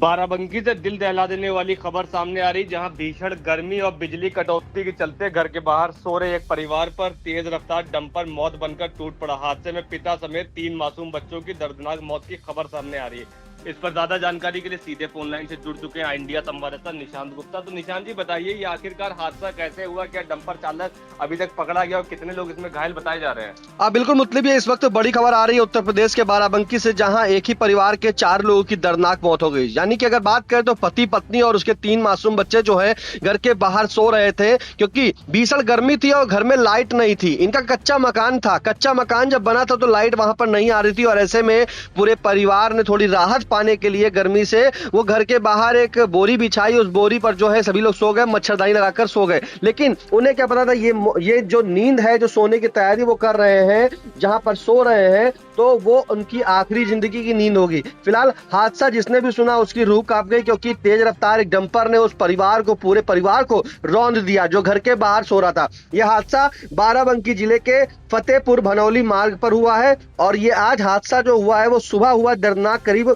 बाराबंकी से दिल दहला देने वाली खबर सामने आ रही, जहां भीषण गर्मी और बिजली कटौती के चलते घर के बाहर सो रहे एक परिवार पर तेज रफ्तार डंपर मौत बनकर टूट पड़ा। हादसे में पिता समेत 3 मासूम बच्चों की दर्दनाक मौत की खबर सामने आ रही है। इस पर ज्यादा जानकारी के लिए सीधे फोन लाइन से जुड़ चुके हैं इंडिया संवाददाता निशांत गुप्ता। तो निशांत जी, बताइए ये आखिरकार हादसा कैसे हुआ, क्या डंपर चालक अभी तक पकड़ा गया और कितने लोग इसमें घायल बताए जा रहे हैं? बिल्कुल मतलब ये इस वक्त बड़ी खबर आ रही है उत्तर प्रदेश के बाराबंकी से, जहां एक ही परिवार के 4 लोगों की दर्दनाक मौत हो गई। यानी कि अगर बात करें तो पति पत्नी और उसके 3 मासूम बच्चे जो है घर के बाहर सो रहे थे, क्योंकि भीषण गर्मी थी और घर में लाइट नहीं थी। इनका कच्चा मकान था, कच्चा मकान जब बना था तो लाइट वहां पर नहीं आ रही थी और ऐसे में पूरे परिवार ने थोड़ी राहत पाने के लिए गर्मी से वो घर के बाहर एक बोरी बिछाई। उस बोरी पर जो है सभी लोग सो गए, मच्छरदानी लगाकर सो गए। लेकिन उन्हें क्या पता था ये जो नींद है, जो सोने की तैयारी वो कर रहे हैं, जहां पर सो रहे हैं, तो वो उनकी आखिरी जिंदगी की नींद होगी। फिलहाल हादसा जिसने भी सुना उसकी रूह कांप गई, क्योंकि तेज रफ्तार एक डंपर ने उस परिवार को, पूरे परिवार को रौंद दिया जो घर के बाहर सो रहा था। यह हादसा बाराबंकी जिले के फतेहपुर भनौली मार्ग पर हुआ है और ये आज हादसा जो हुआ है वो सुबह हुआ। दर्दनाक, करीब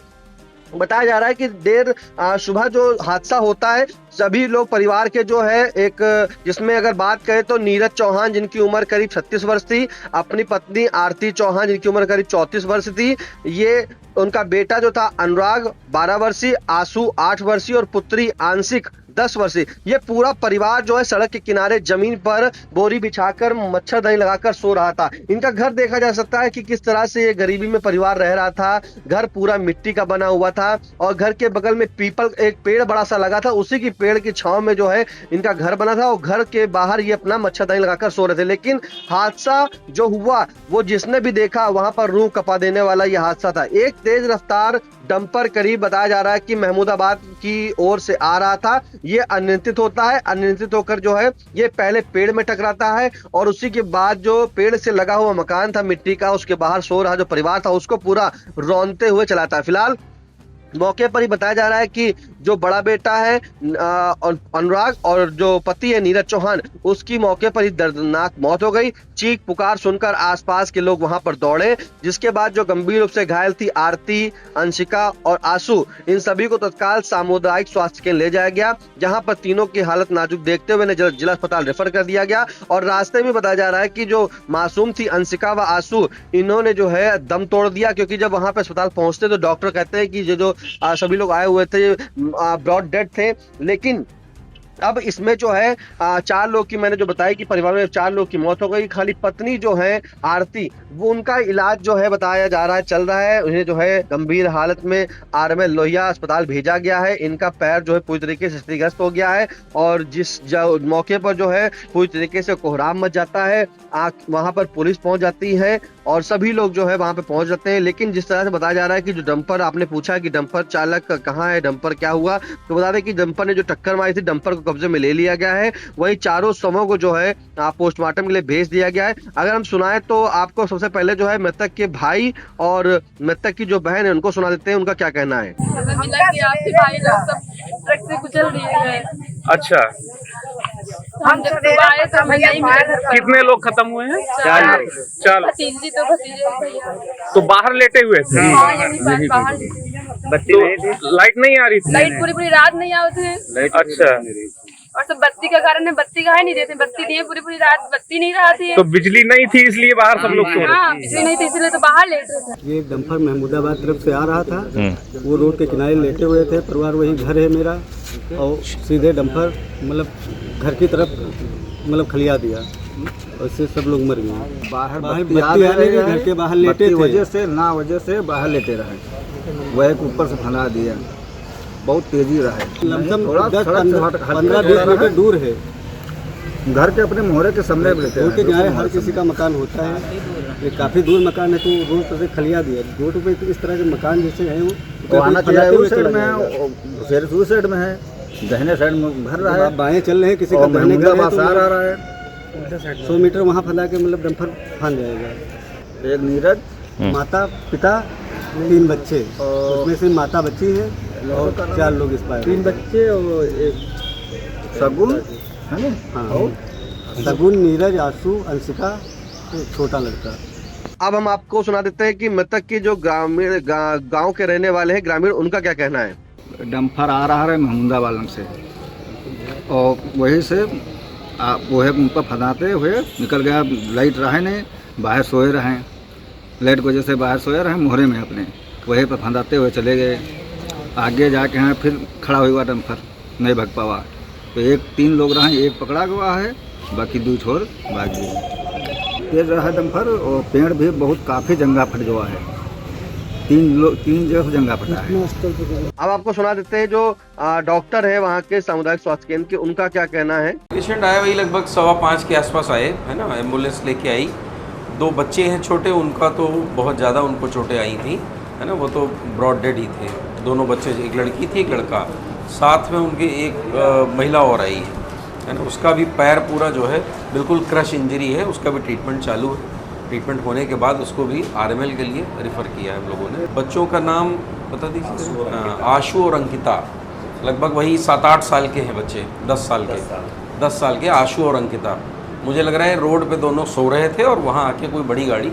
बताया जा रहा है कि देर सुबह जो हादसा होता है, सभी लोग परिवार के जो है एक, जिसमें अगर बात करें तो नीरज चौहान जिनकी उम्र करीब 36 वर्ष थी, अपनी पत्नी आरती चौहान जिनकी उम्र करीब 34 वर्ष थी, ये उनका बेटा जो था अनुराग 12 वर्षीय, आशु 8 वर्षीय और पुत्री आंशिक 10 वर्षीय। ये पूरा परिवार जो है सड़क के किनारे जमीन पर बोरी बिछाकर मच्छरदानी लगाकर सो रहा था। इनका घर देखा जा सकता है कि किस तरह से ये गरीबी में परिवार रह रहा था। घर पूरा मिट्टी का बना हुआ था और घर के बगल में पीपल एक पेड़ बड़ा सा लगा था, उसी की पेड़ की छांव में जो है इनका घर बना था और घर के बाहर ये अपना मच्छरदानी लगाकर सो रहे थे। लेकिन हादसा जो हुआ वो जिसने भी देखा वहां पर रूह कपा देने वाला ये हादसा था। एक तेज रफ्तार डंपर, करीब बताया जा रहा है कि महमूदाबाद की ओर से आ रहा था, ये अनियंत्रित होता है, अनियंत्रित होकर जो है ये पहले पेड़ में टकराता है और उसी के बाद जो पेड़ से लगा हुआ मकान था मिट्टी का, उसके बाहर सो रहा जो परिवार था उसको पूरा रौंदते हुए चलाता है। फिलहाल मौके पर ही बताया जा रहा है कि जो बड़ा बेटा है अनुराग और जो पति है नीरज चौहान, उसकी मौके पर ही दर्दनाक मौत हो गई। चीख पुकार सुनकर आसपास के लोग वहां पर दौड़े, जिसके बाद जो गंभीर रूप से घायल थी आरती, अंशिका और आशु, इन सभी को तत्काल सामुदायिक स्वास्थ्य केंद्र ले जाया गया, जहां पर तीनों की हालत नाजुक देखते हुए उन्हें जिला अस्पताल रेफर कर दिया गया। और रास्ते में बताया जा रहा है कि जो मासूम थी अंशिका व आशु, इन्होंने जो है दम तोड़ दिया, क्योंकि जब वहां पर अस्पताल पहुंचते तो डॉक्टर कहते हैं कि जो सभी लोग आए हुए थे ब्रॉड डेड थे। लेकिन अब इसमें जो है 4 लोग की, मैंने जो बताया कि परिवार में 4 लोग की मौत हो गई। खाली पत्नी जो है आरती, वो उनका इलाज जो है बताया जा रहा है चल रहा है। उन्हें जो है गंभीर हालत में आरएमएल लोहिया अस्पताल भेजा गया है। इनका पैर जो है पूरी तरीके से क्षतिग्रस्त हो गया है और जिस मौके पर जो है पूरी तरीके से कोहराम मच जाता है। वहां पर पुलिस पहुंच जाती है और सभी लोग जो है वहां पे पहुंच जाते हैं। लेकिन जिस तरह से बताया जा रहा है कि जो डंपर, आपने पूछा कि डंपर चालक कहाँ है, डंपर क्या हुआ, तो बता दें कि डंपर ने जो टक्कर मारी थी, डंपर को कब्जे में ले लिया गया है। वही चारों शवों को जो है पोस्टमार्टम के लिए भेज दिया गया है। अगर हम सुनाए तो आपको सबसे पहले जो है मृतक के भाई और मृतक की जो बहन है उनको सुना देते हैं, उनका क्या कहना है। मिला कि आपके भाई लोग सब ट्रक से कुचल दिए गए। अच्छा, हम जब सुबह आए तो हमें नहीं मिला। कितने लोग खत्म हुए हैं? 4 लोग। भतीजी तो भतीजे भैया तो बाहर लेटे हुए थे? हाँ, यहीं बाहर बत्ती नहीं थी, लाइट नहीं आ रही थी? लाइट पूरी रात नहीं आती थे। अच्छा, और सब बत्ती का कारण है, बत्ती का है नहीं देते, बत्ती दिए पूरी रात बत्ती नहीं रहा थी। तो बिजली नहीं थी इसलिए बाहर सब लोग सो रहे थे? हाँ, बिजली नहीं थी इसलिए तो बाहर लेट रहे थे। ये डंपर महमूदाबाद तरफ से आ रहा था, वो रोड के किनारे लेटे हुए थे। परिवार वही घर है मेरा, और सीधे डंपर मतलब घर की तरफ मतलब खलिया दिया और इससे सब लोग मर गए। बाहर बत्ती आने के घर के बाहर लेटे थे, वजह से बाहर लेटे रहे, वह ऊपर से फना दिया, बहुत तेजी रहे। लमसम थोड़ा 15-20 मीटर दूर है, घर के अपने मोहरे के सामने लेटे रोड के किनारे हर किसी का मकान होता है। ये काफ़ी दूर मकान है तो रोड से खलिया दिया। रोड पे इस तरह के मकान जैसे हैं वो आना चाहिए, उस साइड में है, उस साइड में है, दाहिने साइड में भर रहा है, बाएं चल रहे हैं, किसी का दाहिने घर है, आ रहा है 100 मीटर वहाँ फैला के मतलब डंपर फान जाएगा। एक नीरज, माता पिता 3 बच्चे, उसमें से माता बच्ची है और 4 लोग इस पाए। 3 बच्चे और एक सगुन है ना? हाँ, सगुन, नीरज, आशु, अंशिका, छोटा लड़का। अब हम आपको सुना देते हैं कि मृतक की जो ग्रामीण गांव के रहने वाले हैं ग्रामीण, उनका क्या कहना है। डंपर आ रहा है महमूदाबाद से, और वहीं से वह उन पर फंसाते हुए निकल गया। लाइट रहे नहीं, बाहर सोए रहे, लाइट की वजह से बाहर सोए रहे मोहरे में अपने, वहीं पर फंसाते हुए चले गए। आगे जाके हैं फिर खड़ा हुआ डंपर, नहीं भग पावा, तो 3 लोग रहे, एक पकड़ा गया है, बाकी 2 छोर भाग गए। तेज रहा डंपर और पेड़ भी बहुत काफ़ी जंगा फट गया है, 3 जगह जंगा फटा है। अब आपको सुना देते हैं जो डॉक्टर है वहाँ के सामुदायिक स्वास्थ्य केंद्र के, उनका क्या कहना है। पेशेंट आया वही लगभग 5:15 के आसपास आए, है ना, एम्बुलेंस लेके आई। 2 बच्चे हैं छोटे, उनका तो बहुत ज़्यादा उनको चोटें आई थी, है ना, वो तो ब्रॉड डेड ही थे। दोनों बच्चे, एक लड़की थी एक लड़का, साथ में उनके एक महिला और आई है ना, उसका भी पैर पूरा जो है बिल्कुल क्रश इंजरी है, उसका भी ट्रीटमेंट चालू है। ट्रीटमेंट होने के बाद उसको भी RML के लिए रेफ़र किया है हम लोगों ने। बच्चों का नाम बता दीजिए। आशु और अंकिता, लगभग वही 7-8 साल के हैं बच्चे, 10 साल के आशु और अंकिता। मुझे लग रहा है रोड पे दोनों सो रहे थे और वहाँ आके कोई बड़ी गाड़ी,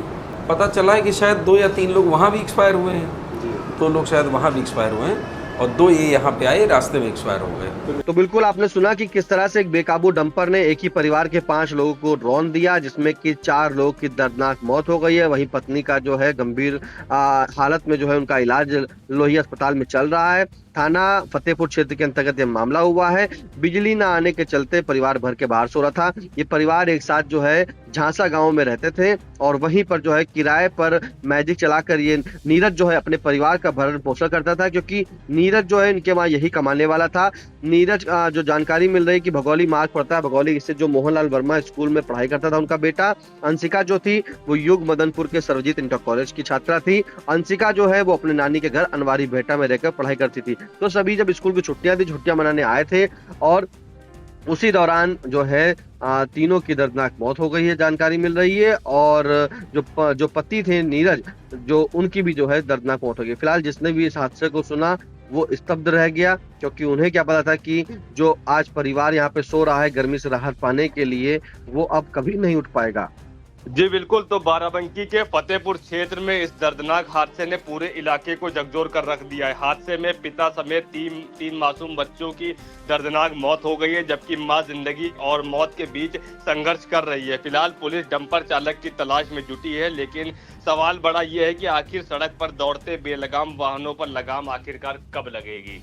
पता चला है कि शायद 2 या 3 लोग वहाँ भी एक्सपायर हुए हैं, 2 लोग शायद वहाँ भी एक्सपायर हुए हैं और 2 ये यहाँ पे आए, रास्ते में एक्सपायर हो गए। तो बिल्कुल आपने सुना कि किस तरह से एक बेकाबू डंपर ने एक ही परिवार के 5 लोगों को रौंद दिया, जिसमें कि 4 लोगों की दर्दनाक मौत हो गई है। वहीं पत्नी का जो है गंभीर हालत में जो है उनका इलाज लोहिया अस्पताल में चल रहा है। थाना फतेहपुर क्षेत्र के अंतर्गत यह मामला हुआ है। बिजली न आने के चलते परिवार भर के बाहर सो रहा था। ये परिवार एक साथ जो है झांसा गांव में रहते थे और वहीं पर जो है किराए पर मैजिक चलाकर ये नीरज जो है अपने परिवार का भरण पोषण करता था, क्योंकि नीरज जो है इनके वहां यही कमाने वाला था। नीरज जो जानकारी मिल रही है कि भगौली मार्ग पड़ता है, भगौली से जो मोहनलाल वर्मा स्कूल में पढ़ाई करता था उनका बेटा। अंशिका जो थी वो युग मदनपुर के सर्वजीत इंटर कॉलेज की छात्रा थी। अंशिका जो है वो अपने नानी के घर अनवारी भेटा में रहकर पढ़ाई करती थी। तो सभी जब स्कूल की छुट्टियां थी, छुट्टियां मनाने आए थे और उसी दौरान जो है तीनों की दर्दनाक मौत हो गई है, जानकारी मिल रही है। और जो पति थे नीरज, जो उनकी भी जो है दर्दनाक मौत हो गई। फिलहाल जिसने भी इस हादसे को सुना वो स्तब्ध रह गया, क्योंकि उन्हें क्या पता था कि जो आज परिवार यहाँ पे सो रहा है गर्मी से राहत पाने के लिए, वो अब कभी नहीं उठ पाएगा। जी बिल्कुल। तो बाराबंकी के फतेहपुर क्षेत्र में इस दर्दनाक हादसे ने पूरे इलाके को झकझोर कर रख दिया है। हादसे में पिता समेत तीन मासूम बच्चों की दर्दनाक मौत हो गई है, जबकि मां जिंदगी और मौत के बीच संघर्ष कर रही है। फिलहाल पुलिस डंपर चालक की तलाश में जुटी है, लेकिन सवाल बड़ा ये है कि आखिर सड़क पर दौड़ते बेलगाम वाहनों पर लगाम आखिरकार कब लगेगी।